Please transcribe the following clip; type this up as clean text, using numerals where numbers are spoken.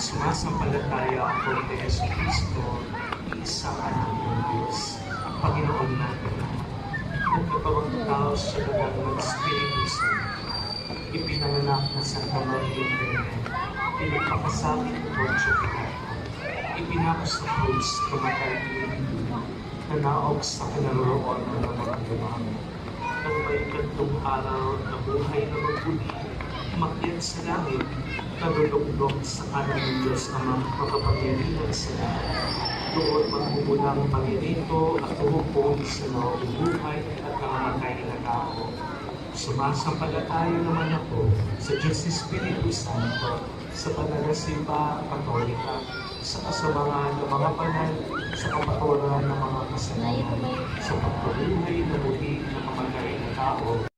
Sumasampalataya ako kay Yesu Cristo, isang anak ng Diyos, ang Panginoon natin. Nagkatawang tao sa dagang ng Espiritu Santo, ipinanganak na Santa Maria Virgen, pinagpakasakit ng Poncio Pilato, ipinako sa krus, tumatay nanaog sa kinaroroonan ng mga demonyo. Nang may kantong araw na buhay na magbuli, umakyat sa langit, nalulugdog sa kanan ng Diyos Amang makapangyarihan sa lahat. Doon magmumulang paginito at tumupong sa mga buhay at namamatay na tao. Sumasampalataya naman ako sa Diyos Espiritu Santo, sa pananasimba Katolika, sa kasamangan ng mga banal, sa kapatawaran ng mga kasalanan, sa pagpabuhay na muli ng mamatay na tao.